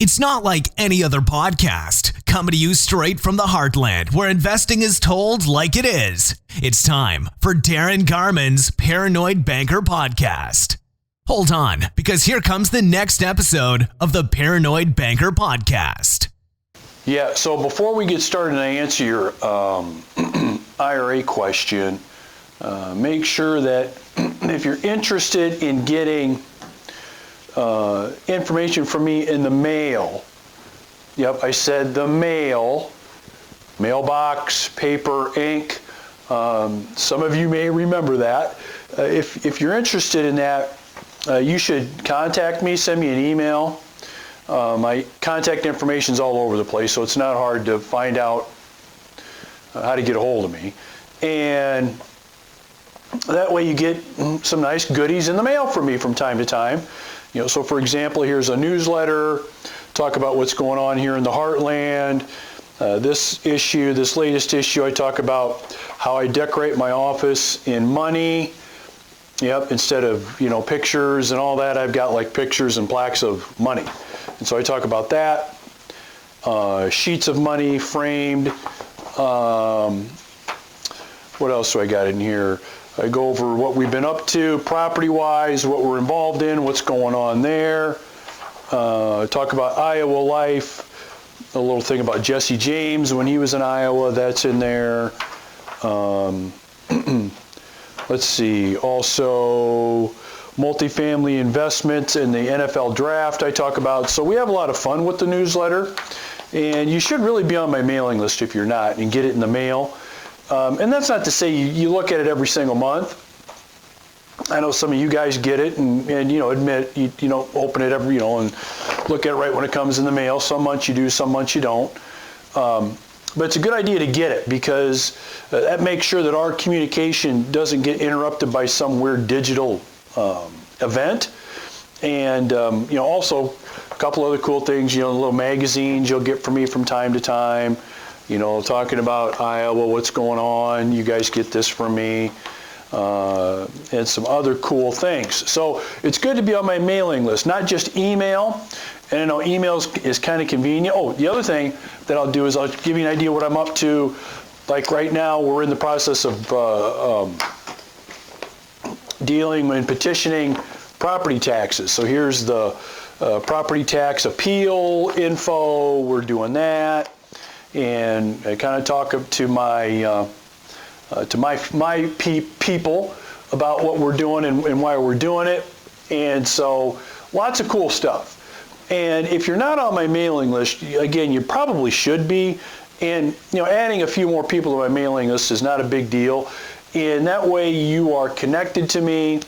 It's not like any other podcast, coming to you straight from the heartland, where investing is told like it is. It's time for Darin Garman's Paranoid Banker Podcast. Hold on, because here comes the next episode of the Paranoid Banker Podcast. Yeah, so before we get started and I answer your IRA question, make sure that if you're interested in getting information from me in the mail. Yep, I said the mail, mailbox, paper, ink. Some of you may remember that. If you're interested in that, you should contact me, send me an email. My contact information is all over the place, so it's not hard to find out how to get a hold of me. And that way you get some nice goodies in the mail from me from time to time. You know, so for example, here's a newsletter, talk about what's going on here in the heartland. This latest issue, I talk about how I decorate my office in money. Yep, instead of, pictures and all that, I've got like pictures and plaques of money. And so I talk about that. Sheets of money framed. What else do I got in here? I go over what we've been up to property-wise, what we're involved in, what's going on there. Talk about Iowa life, a little thing about Jesse James when he was in Iowa, that's in there. Let's see, also multifamily investments in the NFL draft I talk about. So we have a lot of fun with the newsletter, and you should really be on my mailing list if you're not and get it in the mail. And that's not to say you look at it every single month. I know some of you guys get it and admit you don't open it every, and look at it right when it comes in the mail. Some months you do, some months you don't. But it's a good idea to get it because that makes sure that our communication doesn't get interrupted by some weird digital event. And, also a couple other cool things, little magazines you'll get from me from time to time. Talking about Iowa, what's going on, you guys get this from me, and some other cool things. So it's good to be on my mailing list, not just email. And I know email is kind of convenient. Oh, the other thing that I'll do is I'll give you an idea what I'm up to. Like right now, we're in the process of dealing and petitioning property taxes. So here's the property tax appeal info. We're doing that. And I kind of talk to my people about what we're doing and why we're doing it. And so lots of cool stuff. And if you're not on my mailing list, again, you probably should be. And adding a few more people to my mailing list is not a big deal. And that way you are connected to me.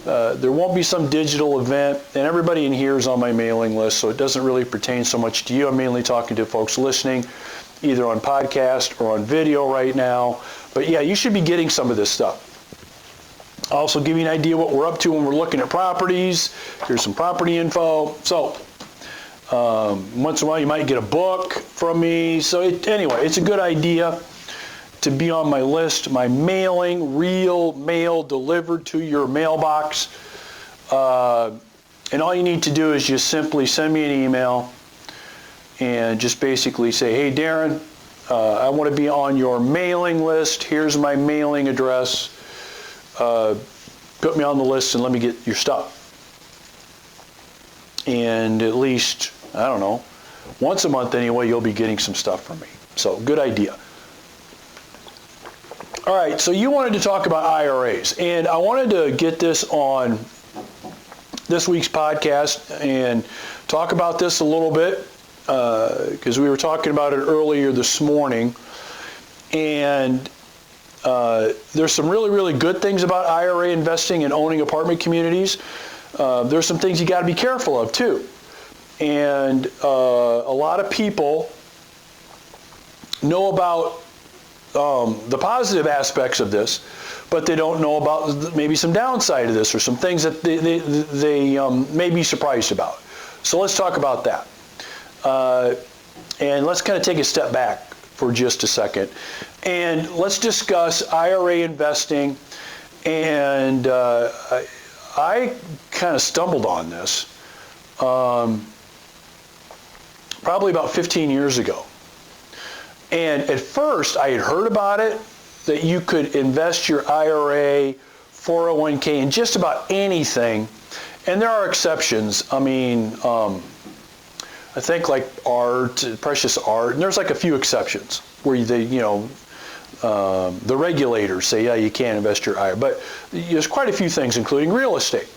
There won't be some digital event, and everybody in here is on my mailing list, so it doesn't really pertain so much to you. I'm mainly talking to folks listening, either on podcast or on video right now. But yeah, you should be getting some of this stuff. I'll also give you an idea what we're up to when we're looking at properties. Here's some property info. So once in a while you might get a book from me. So anyway, it's a good idea to be on my list, my mailing, real mail delivered to your mailbox. And all you need to do is just simply send me an email and just basically say, hey, Darin, I want to be on your mailing list. Here's my mailing address. Put me on the list and let me get your stuff. And at least, I don't know, once a month anyway, you'll be getting some stuff from me. So good idea. All right, so you wanted to talk about IRAs, and I wanted to get this on this week's podcast and talk about this a little bit because we were talking about it earlier this morning, and there's some really, really good things about IRA investing and owning apartment communities. There's some things you got to be careful of too, and a lot of people know about the positive aspects of this, but they don't know about maybe some downside of this or some things that they may be surprised about. So let's talk about that. And let's kind of take a step back for just a second. And let's discuss IRA investing. And I kind of stumbled on this. probably about 15 years ago. And at first, I had heard about it, that you could invest your IRA, 401k in just about anything. And there are exceptions. I mean, I think like art, precious art, and there's like a few exceptions where the regulators say, yeah, you can't invest your IRA. But there's quite a few things, including real estate.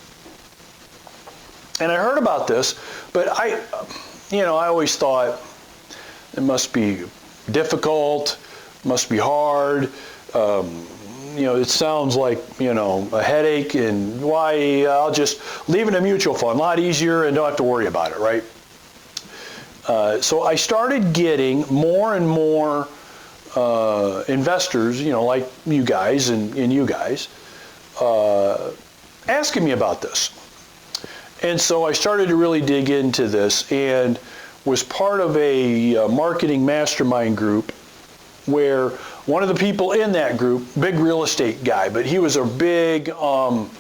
And I heard about this, but I always thought it must be difficult, must be hard. It sounds like, a headache, and why I'll just leave it in a mutual fund, a lot easier, and don't have to worry about it, right? So I started getting more and more investors, like you guys and you guys, asking me about this. And so I started to really dig into this and was part of a marketing mastermind group where one of the people in that group, big real estate guy, but he was a big home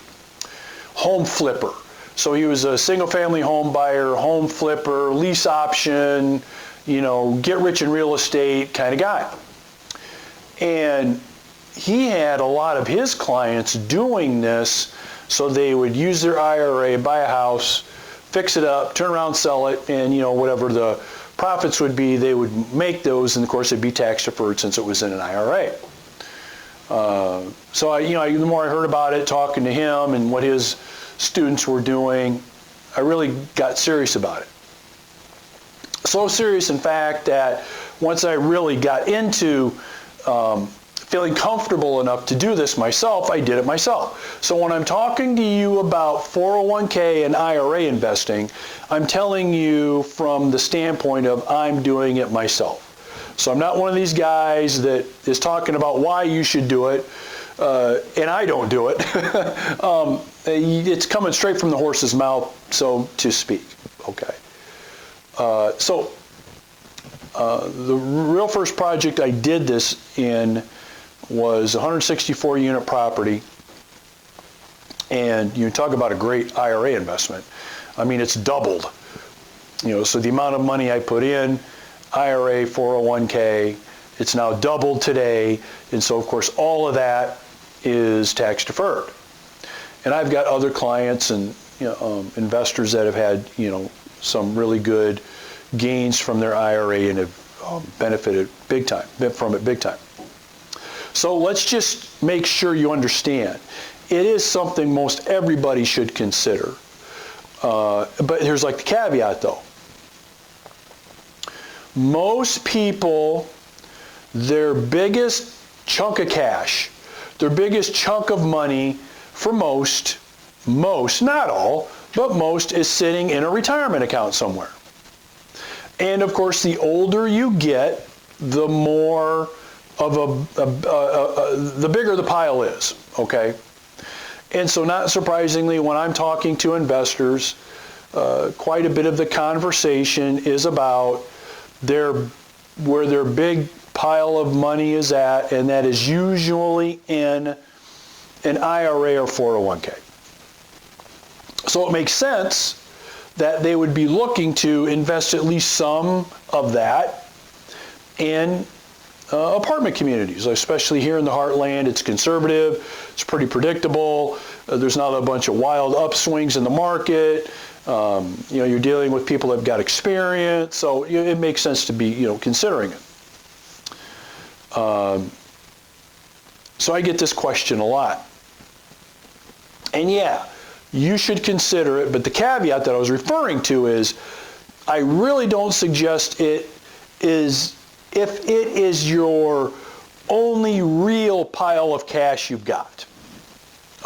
flipper. So he was a single-family home buyer, home flipper, lease option, get rich in real estate kind of guy. And he had a lot of his clients doing this, so they would use their IRA, buy a house, fix it up, turn around, sell it, and whatever the profits would be, they would make those, and of course it'd be tax deferred since it was in an IRA. So the more I heard about it, talking to him and what his students were doing, I really got serious about it. So serious, in fact, that once I really got into feeling comfortable enough to do this myself, I did it myself. So when I'm talking to you about 401k and IRA investing, I'm telling you from the standpoint of I'm doing it myself. So I'm not one of these guys that is talking about why you should do it, and I don't do it. It's coming straight from the horse's mouth, so to speak. Okay. The real first project I did this in was 164 unit property, and you talk about a great IRA investment. I mean, it's doubled. So the amount of money I put in, IRA, 401k, it's now doubled today, and so of course all of that is tax deferred. And I've got other clients and investors that have had some really good gains from their IRA and have benefited big time from it big time. So let's just make sure you understand. It is something most everybody should consider. But here's like the caveat though. Most people, their biggest chunk of cash, their biggest chunk of money for most, not all, but most is sitting in a retirement account somewhere. And of course, the older you get, the more of the bigger the pile is, okay? And so not surprisingly, when I'm talking to investors, quite a bit of the conversation is about where their big pile of money is at, and that is usually in an IRA or 401k. So it makes sense that they would be looking to invest at least some of that in apartment communities, especially here in the heartland. It's conservative, it's pretty predictable, there's not a bunch of wild upswings in the market, you're dealing with people that have got experience, so it makes sense to be considering it. So I get this question a lot. And yeah, you should consider it, but the caveat that I was referring to is I really don't suggest it is if it is your only real pile of cash you've got.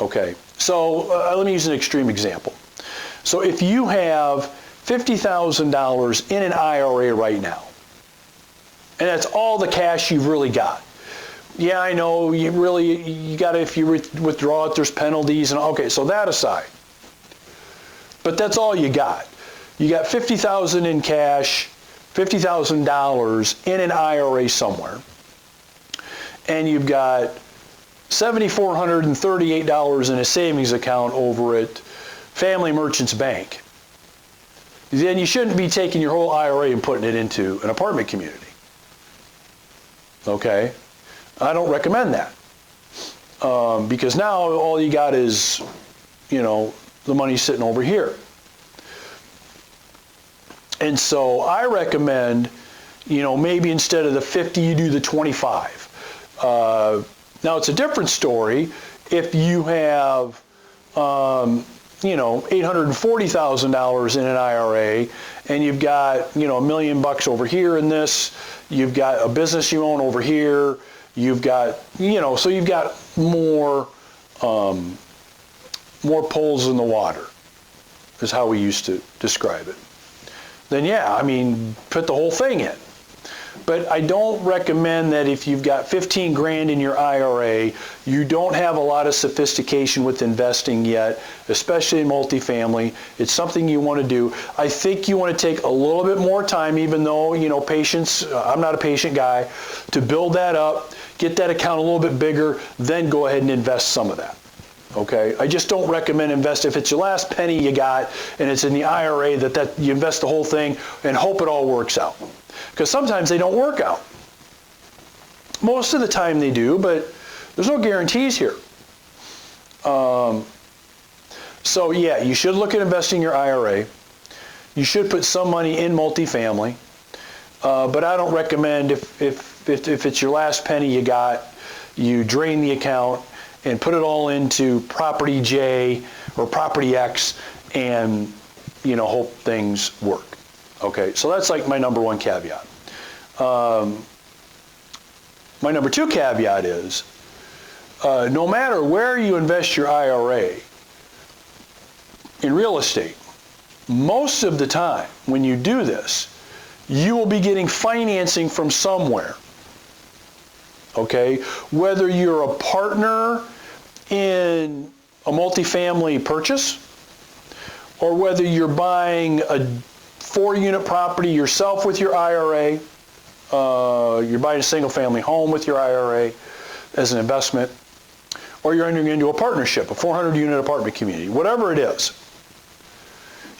Okay, so let me use an extreme example. So if you have $50,000 in an IRA right now, and that's all the cash you've really got. Yeah, I know, you got to, if you withdraw it, there's penalties, and okay, so that aside. But that's all you got. You got $50,000 in cash, $50,000 in an IRA somewhere, and you've got $7,438 in a savings account over at Family Merchants Bank. then you shouldn't be taking your whole IRA and putting it into an apartment community. Okay? I don't recommend that. Because now all you got is, the money sitting over here. And so I recommend, maybe instead of the 50, you do the 25. Now it's a different story if you have, $840,000 in an IRA, and you've got, $1 million over here in this, you've got a business you own over here, you've got, so you've got more poles in the water, is how we used to describe it. Then yeah, put the whole thing in. But I don't recommend that if you've got 15 grand in your IRA, you don't have a lot of sophistication with investing yet, especially in multifamily. It's something you want to do. I think you want to take a little bit more time, even though, patience, I'm not a patient guy, to build that up, get that account a little bit bigger, then go ahead and invest some of that. Okay, I just don't recommend invest if it's your last penny you got and it's in the IRA that you invest the whole thing and hope it all works out. Because sometimes they don't work out. Most of the time they do, but there's no guarantees here. So yeah, you should look at investing your IRA. You should put some money in multifamily, but I don't recommend if it's your last penny you got, you drain the account and put it all into property J or property X and, hope things work. Okay, so that's like my number one caveat. My number two caveat is, no matter where you invest your IRA in real estate, most of the time when you do this, you will be getting financing from somewhere. Okay, whether you're a partner in a multifamily purchase, or whether you're buying a 4-unit property yourself with your IRA, you're buying a single-family home with your IRA as an investment, or you're entering into a partnership, a 400-unit apartment community, whatever it is.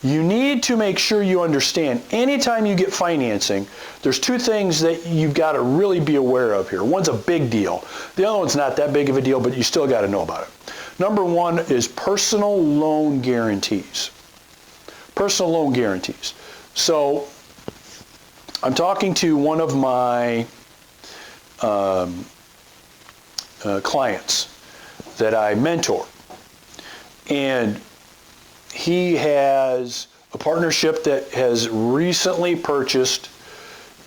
You need to make sure you understand, anytime you get financing, there's two things that you've got to really be aware of here. One's a big deal. The other one's not that big of a deal, but you still got to know about it. Number one is personal loan guarantees. Personal loan guarantees. So I'm talking to one of my clients that I mentor, and he has a partnership that has recently purchased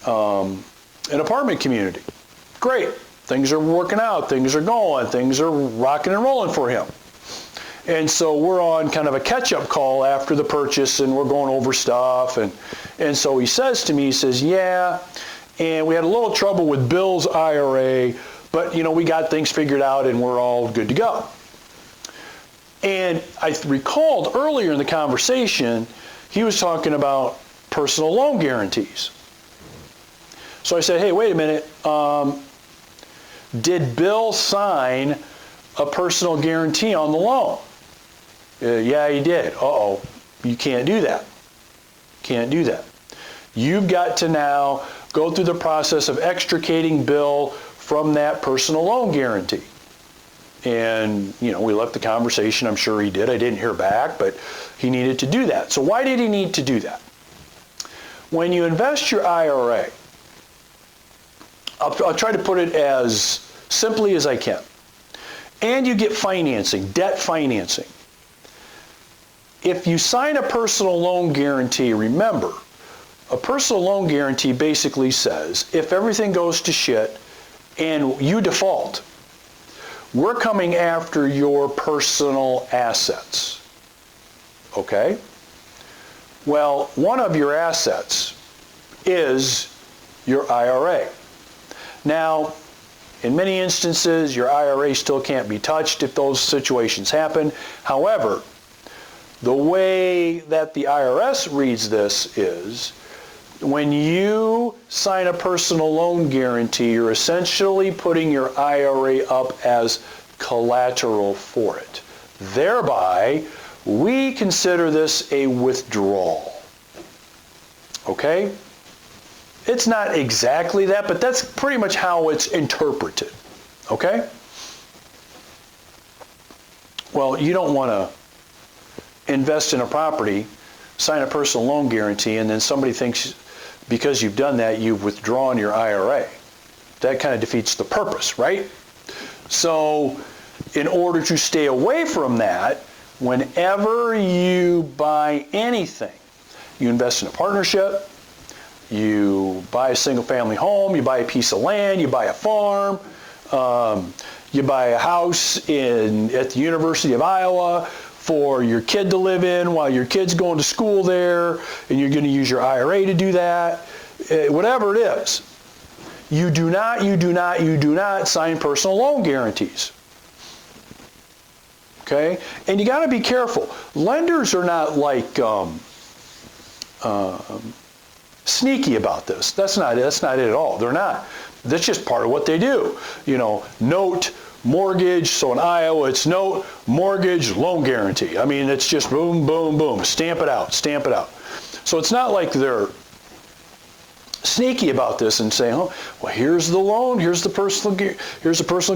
an apartment community. Great. Things are working out. Things are going. Things are rocking and rolling for him. And so we're on kind of a catch-up call after the purchase, and we're going over stuff. And so he says to me, he says, yeah, and we had a little trouble with Bill's IRA, but, we got things figured out, and we're all good to go. And I recalled earlier in the conversation, he was talking about personal loan guarantees. So I said, hey, wait a minute. Did Bill sign a personal guarantee on the loan? Yeah, he did. Uh-oh. You can't do that. Can't do that. You've got to now go through the process of extricating Bill from that personal loan guarantee. And, we left the conversation. I'm sure he did. I didn't hear back, but he needed to do that. So why did he need to do that? When you invest your IRA, I'll try to put it as simply as I can, and you get financing, debt financing. If you sign a personal loan guarantee, remember, a personal loan guarantee basically says, if everything goes to shit and you default, we're coming after your personal assets. Okay? Well, one of your assets is your IRA. Now, in many instances, your IRA still can't be touched if those situations happen. However, the way that the IRS reads this is, when you sign a personal loan guarantee, you're essentially putting your IRA up as collateral for it. Thereby, we consider this a withdrawal. Okay? It's not exactly that, but that's pretty much how it's interpreted. Okay? Well, you don't want to invest in a property, sign a personal loan guarantee, and then somebody thinks because you've done that, you've withdrawn your IRA. That kind of defeats the purpose, right? So, in order to stay away from that, whenever you buy anything, you invest in a partnership, you buy a single-family home, you buy a piece of land, you buy a farm, you buy a house at the University of Iowa for your kid to live in while your kid's going to school there, and you're going to use your IRA to do that, whatever it is. You do not sign personal loan guarantees. Okay? And you got to be careful. Lenders are not like sneaky about this. That's not it at all. They're not. That's just part of what they do. You know, note, mortgage. So in Iowa, it's note, mortgage, loan guarantee. I mean, it's just boom, boom, boom. Stamp it out. Stamp it out. So it's not like they're sneaky about this and saying, oh, well, here's the loan, here's the personal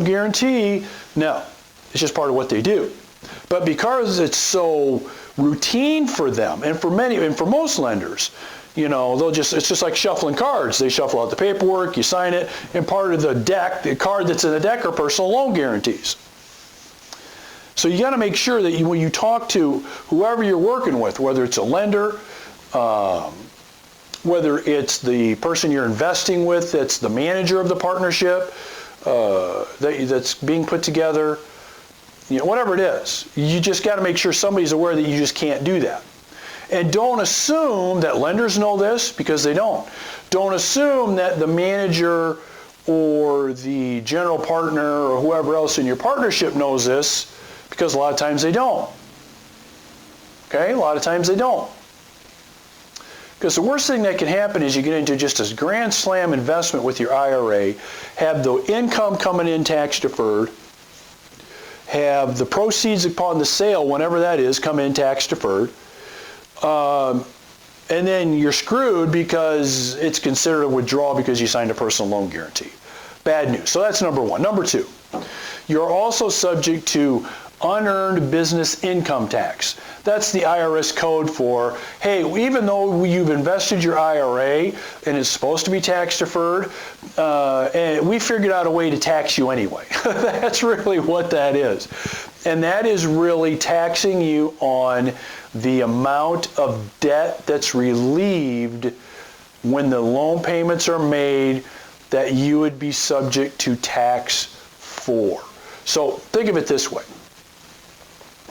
guarantee. No, it's just part of what they do. But because it's so routine for them, and for most lenders, you know, it's just like shuffling cards. They shuffle out the paperwork, you sign it, and part of the card that's in the deck are personal loan guarantees. So you got to make sure that when you talk to whoever you're working with, whether it's a lender, whether it's the person you're investing with that's the manager of the partnership that's being put together, you know, whatever it is, you just got to make sure somebody's aware that you just can't do that. And don't assume that lenders know this, because they don't. Don't assume that the manager or the general partner or whoever else in your partnership knows this, because a lot of times they don't. Okay? A lot of times they don't. Because the worst thing that can happen is you get into just this grand slam investment with your IRA, have the income coming in tax deferred, have the proceeds upon the sale, whenever that is, come in tax deferred, and then you're screwed because it's considered a withdrawal because you signed a personal loan guarantee. Bad news. So that's number one. Number two, you're also subject to unearned business income tax. That's the IRS code for, hey, even though you've invested your IRA and it's supposed to be tax deferred, and we figured out a way to tax you anyway. That's really what that is. And that is really taxing you on the amount of debt that's relieved when the loan payments are made that you would be subject to tax for. So think of it this way.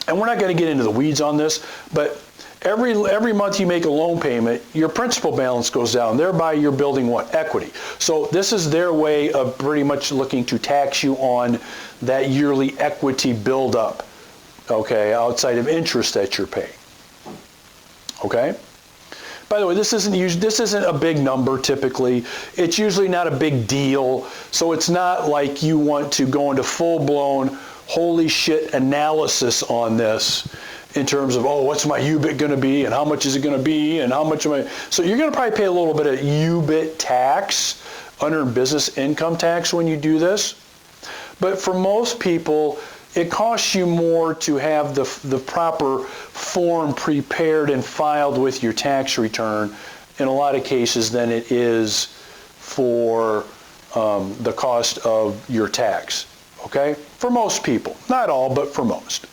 And we're not going to get into the weeds on this, but every month you make a loan payment, your principal balance goes down. Thereby, you're building what? Equity. So this is their way of pretty much looking to tax you on that yearly equity buildup, okay, outside of interest that you're paying. Okay? By the way, this isn't a big number typically. It's usually not a big deal. So it's not like you want to go into full-blown holy shit analysis on this in terms of, oh, what's my UBIT going to be and how much is it going to be and how much am I... So you're going to probably pay a little bit of UBIT tax, unearned business income tax, when you do this. But for most people, it costs you more to have the proper form prepared and filed with your tax return in a lot of cases than it is for the cost of your tax. Okay? For most people. Not all, but for most.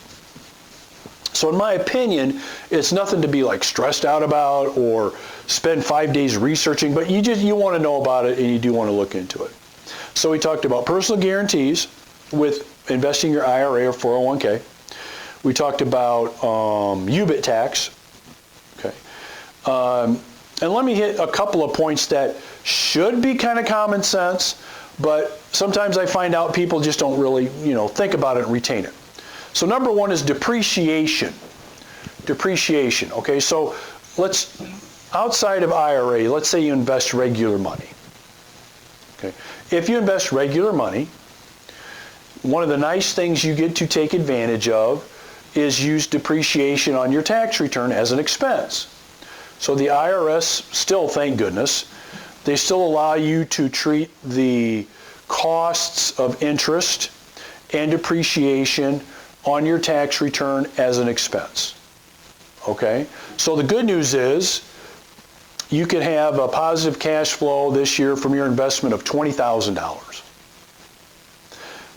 So in my opinion, it's nothing to be like stressed out about or spend 5 days researching, but you want to know about it and you do want to look into it. So we talked about personal guarantees with investing your IRA or 401k. We talked about UBIT tax. Okay. And let me hit a couple of points that should be kind of common sense, but sometimes I find out people just don't really, think about it and retain it. So number one is depreciation. Depreciation, okay? So outside of IRA, let's say you invest regular money. Okay. If you invest regular money, one of the nice things you get to take advantage of is use depreciation on your tax return as an expense. So the IRS still, thank goodness, they still allow you to treat the costs of interest and depreciation on your tax return as an expense. Okay? So the good news is you can have a positive cash flow this year from your investment of $20,000.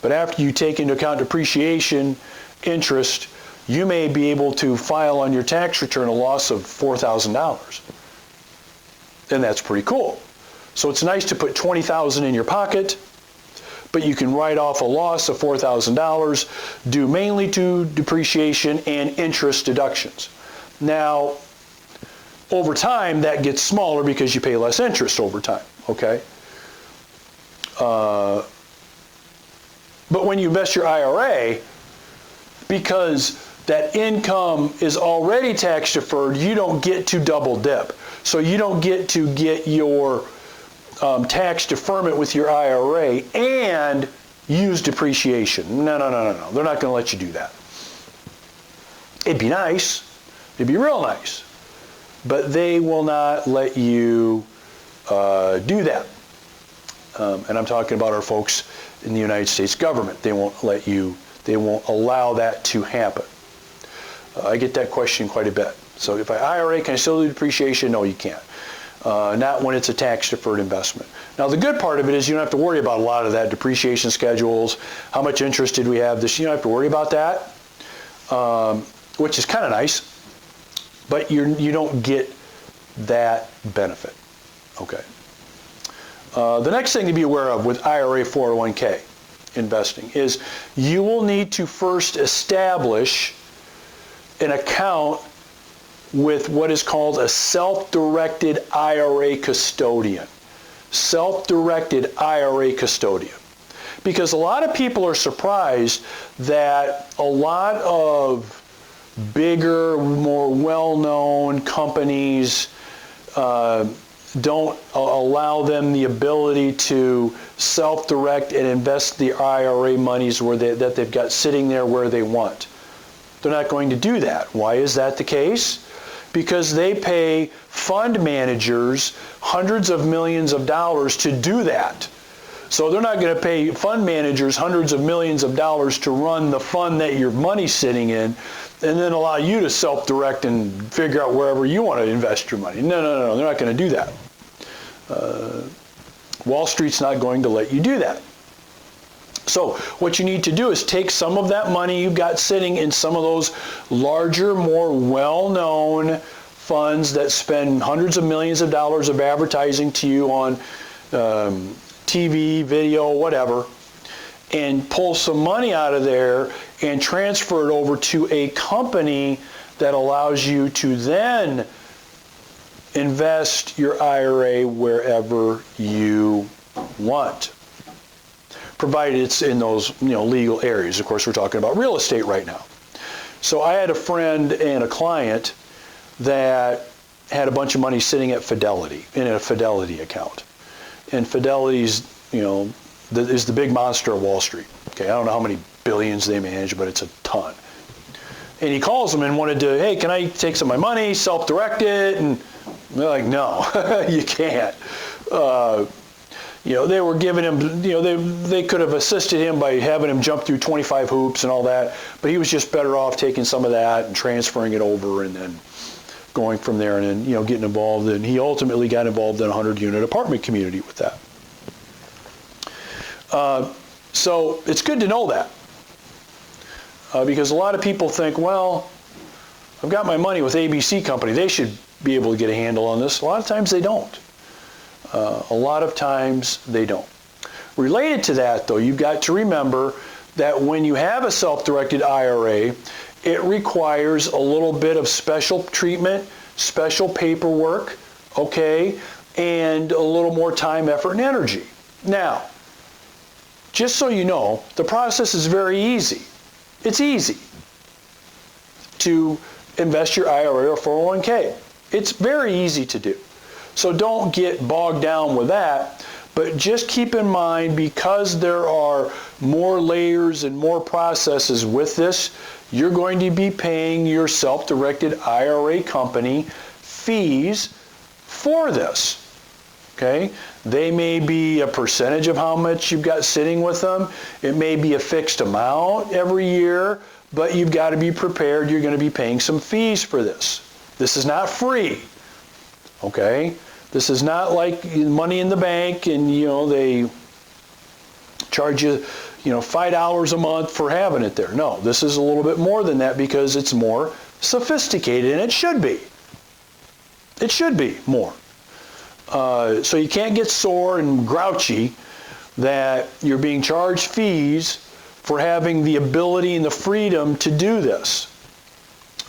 But after you take into account depreciation, interest, you may be able to file on your tax return a loss of $4,000. And that's pretty cool. So it's nice to put $20,000 in your pocket, but you can write off a loss of $4,000 due mainly to depreciation and interest deductions. Now, over time, that gets smaller because you pay less interest over time, okay? But when you invest your IRA, because that income is already tax deferred, you don't get to double dip. So you don't get to get your tax deferment with your IRA and use depreciation. No. They're not going to let you do that. It'd be nice. It'd be real nice. But they will not let you do that. And I'm talking about our folks in the United States government. They won't let you, they won't allow that to happen. I get that question quite a bit. So if I IRA, can I still do depreciation? No, you can't. Not when it's a tax-deferred investment. Now, the good part of it is you don't have to worry about a lot of that, depreciation schedules, how much interest did we have this year. You don't have to worry about that, which is kind of nice, but you don't get that benefit. Okay. The next thing to be aware of with IRA 401k investing is you will need to first establish an account with what is called a self-directed IRA custodian. Self-directed IRA custodian. Because a lot of people are surprised that a lot of bigger, more well-known companies don't allow them the ability to self-direct and invest the IRA monies where that they've got sitting there where they want. They're not going to do that. Why is that the case? Because they pay fund managers hundreds of millions of dollars to do that. So they're not going to pay fund managers hundreds of millions of dollars to run the fund that your money's sitting in and then allow you to self-direct and figure out wherever you want to invest your money. No, they're not going to do that. Wall Street's not going to let you do that. So what you need to do is take some of that money you've got sitting in some of those larger, more well-known funds that spend hundreds of millions of dollars of advertising to you on TV, video, whatever, and pull some money out of there and transfer it over to a company that allows you to then invest your IRA wherever you want, provided it's in those legal areas. Of course, we're talking about real estate right now. So I had a friend and a client that had a bunch of money sitting at Fidelity, in a Fidelity account. And Fidelity's, is the big monster of Wall Street. Okay, I don't know how many billions they manage, but it's a ton. And he calls them and wanted to, hey, can I take some of my money, self-direct it? And they're like, no, you can't. They were giving him, they could have assisted him by having him jump through 25 hoops and all that, but he was just better off taking some of that and transferring it over and then going from there and then, getting involved. And he ultimately got involved in a 100-unit apartment community with that. So it's good to know that. Because a lot of people think, well, I've got my money with ABC Company. They should be able to get a handle on this. A lot of times they don't. A lot of times they don't. Related to that, though, you've got to remember that when you have a self-directed IRA, it requires a little bit of special treatment, special paperwork, okay, and a little more time, effort, and energy. Now, just so you know, the process is very easy. It's easy to invest your IRA or 401k. It's very easy to do. So don't get bogged down with that, but just keep in mind, because there are more layers and more processes with this, you're going to be paying your self-directed IRA company fees for this. Okay? They may be a percentage of how much you've got sitting with them. It may be a fixed amount every year, but you've got to be prepared. You're going to be paying some fees for this. This is not free. Okay? This is not like money in the bank and, they charge you, $5 a month for having it there. No, this is a little bit more than that because it's more sophisticated, and it should be. It should be more. So you can't get sore and grouchy that you're being charged fees for having the ability and the freedom to do this.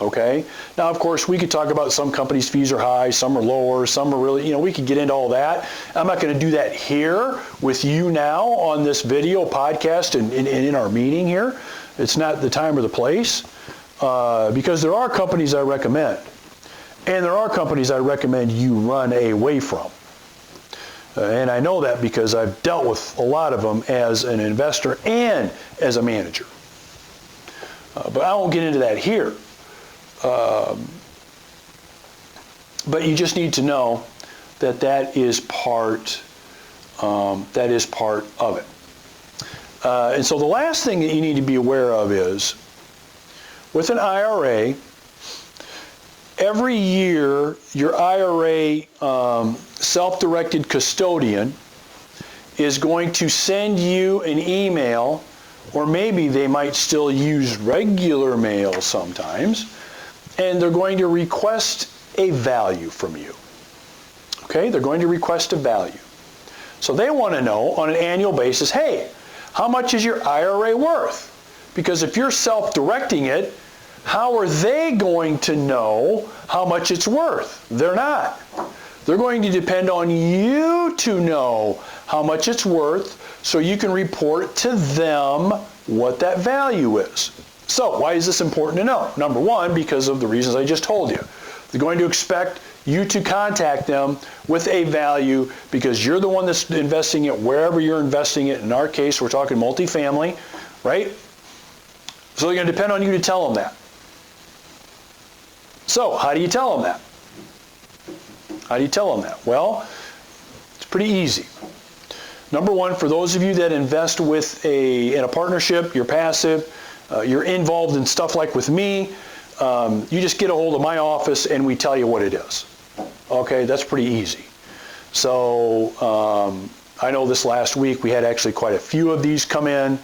Okay? Now, of course, we could talk about some companies' fees are high, some are lower, some are really, we could get into all that. I'm not going to do that here with you now on this video podcast and in our meeting here. It's not the time or the place because there are companies I recommend. And there are companies I recommend you run away from. And I know that because I've dealt with a lot of them as an investor and as a manager. But I won't get into that here. But you just need to know that is part of it. And so the last thing that you need to be aware of is with an IRA, every year, your IRA self-directed custodian is going to send you an email, or maybe they might still use regular mail sometimes, and they're going to request a value from you. Okay? They're going to request a value. So they want to know on an annual basis, hey, how much is your IRA worth? Because if you're self-directing it, how are they going to know how much it's worth? They're not. They're going to depend on you to know how much it's worth so you can report to them what that value is. So why is this important to know? Number one, because of the reasons I just told you. They're going to expect you to contact them with a value because you're the one that's investing it wherever you're investing it. In our case, we're talking multifamily, right? So they're going to depend on you to tell them that. So, how do you tell them that? How do you tell them that? Well, it's pretty easy. Number one, for those of you that invest in a partnership, you're passive, you're involved in stuff like with me, you just get a hold of my office and we tell you what it is. Okay, that's pretty easy. So, I know this last week we had actually quite a few of these come in,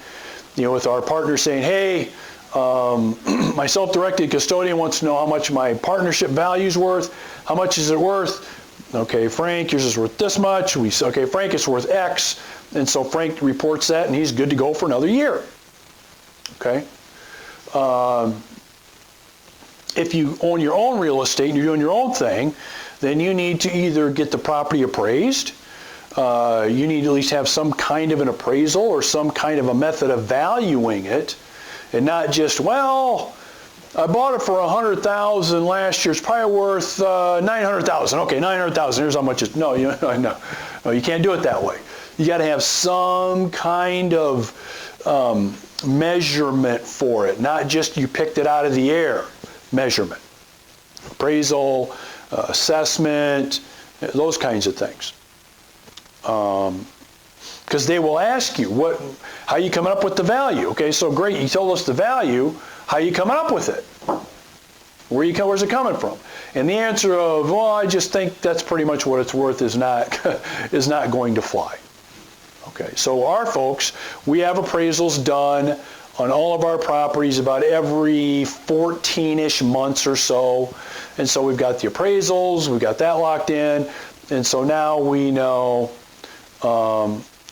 with our partners saying, hey, my self-directed custodian wants to know how much my partnership value is worth. How much is it worth? Okay, Frank, yours is worth this much. Okay, Frank, it's worth X. And so Frank reports that, and he's good to go for another year. Okay? If you own your own real estate and you're doing your own thing, then you need to either get the property appraised. You need to at least have some kind of an appraisal or some kind of a method of valuing it. And not just, well, I bought it for $100,000 last year. It's probably worth $900,000. Okay, $900,000. Here's how much it's. No, you can't do it that way. You got to have some kind of measurement for it, not just you picked it out of the air. Measurement, appraisal, assessment, those kinds of things. Because they will ask you, how are you coming up with the value? Okay, so great, you told us the value, how are you coming up with it? Where's it coming from? And the answer of, well, I just think that's pretty much what it's worth is not going to fly. Okay, so our folks, we have appraisals done on all of our properties about every 14-ish months or so. And so we've got the appraisals, we've got that locked in, and so now we know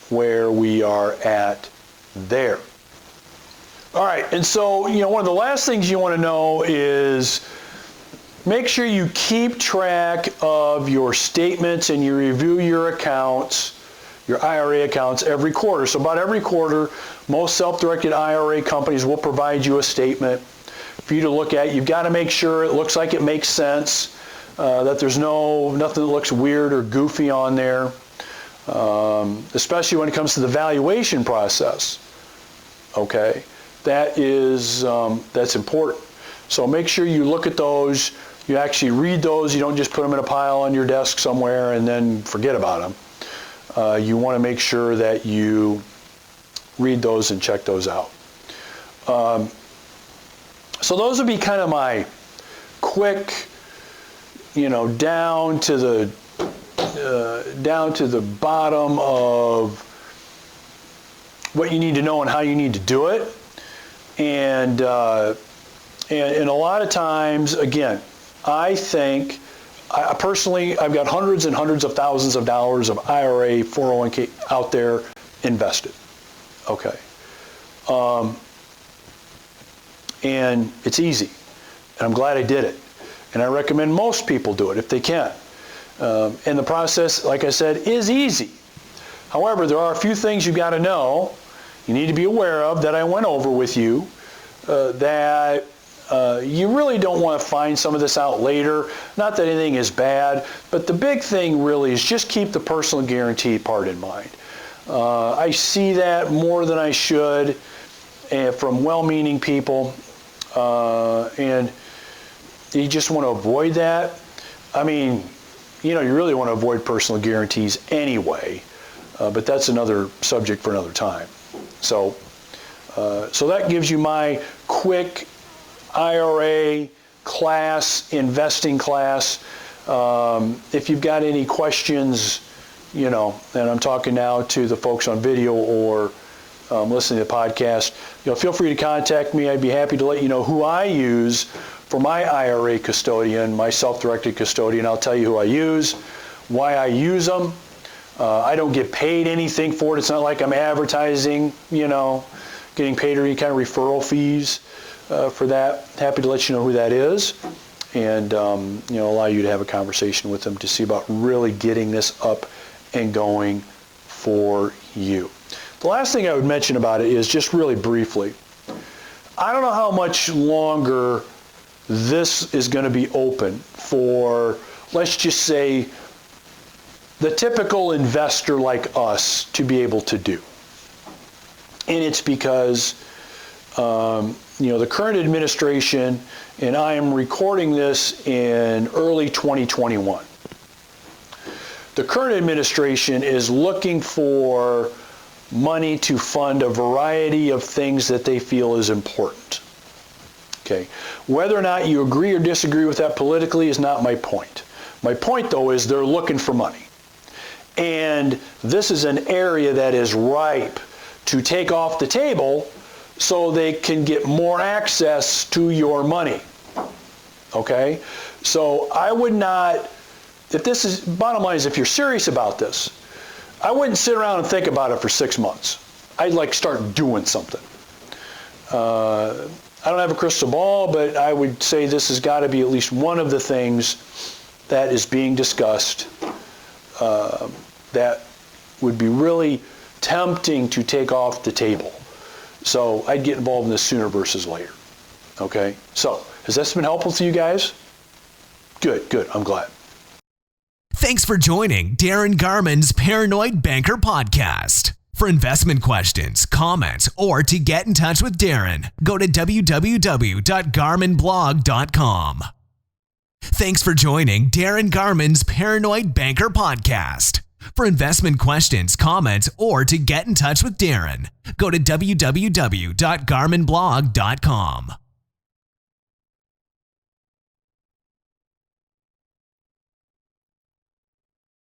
where we are at there. All right, and so, one of the last things you want to know is make sure you keep track of your statements and you review your accounts, your IRA accounts every quarter. So about every quarter, most self-directed IRA companies will provide you a statement for you to look at. You've got to make sure it looks like it makes sense, that there's nothing that looks weird or goofy on there. Especially when it comes to the valuation process. Okay, that's important. So make sure you look at those, You actually read those. You don't just put them in a pile on your desk somewhere and then forget about them. You want to make sure that you read those and check those out. So those would be kind of my quick, down to the bottom of what you need to know and how you need to do it. And a lot of times, again, I think, personally, I've got hundreds and hundreds of thousands of dollars of IRA, 401k out there invested. Okay. And it's easy. And I'm glad I did it. And I recommend most people do it if they can. And the process, like I said, is easy. However, there are a few things you've got to know, you need to be aware of, that I went over with you, that you really don't want to find some of this out later. Not that anything is bad, but the big thing really is just keep the personal guarantee part in mind. I see that more than I should from well-meaning people, and you just want to avoid that. I mean, you really want to avoid personal guarantees anyway, but that's another subject for another time. So that gives you my quick IRA class, investing class. If you've got any questions, and I'm talking now to the folks on video or listening to the podcast, feel free to contact me. I'd be happy to let you know who I use for my IRA custodian, my self-directed custodian. I'll tell you who I use, why I use them. I don't get paid anything for it. It's not like I'm advertising, getting paid or any kind of referral fees for that. Happy to let you know who that is, and allow you to have a conversation with them to see about really getting this up and going for you. The last thing I would mention about it is just really briefly, I don't know how much longer this is going to be open for, let's just say, the typical investor like us to be able to do. And it's because, the current administration, and I am recording this in early 2021, the current administration is looking for money to fund a variety of things that they feel is important. Okay. Whether or not you agree or disagree with that politically is not my point. My point, though, is they're looking for money. And this is an area that is ripe to take off the table so they can get more access to your money. Okay? So I would not, bottom line is, if you're serious about this, I wouldn't sit around and think about it for 6 months. I'd start doing something. I don't have a crystal ball, but I would say this has got to be at least one of the things that is being discussed that would be really tempting to take off the table. So I'd get involved in this sooner versus later. Okay? So, has this been helpful to you guys? Good. I'm glad. Thanks for joining Darin Garman's Paranoid Banker Podcast. For investment questions, comments, or to get in touch with Darin, go to www.garmanblog.com. Thanks for joining Darin Garman's Paranoid Banker Podcast. For investment questions, comments, or to get in touch with Darin, go to www.garmanblog.com.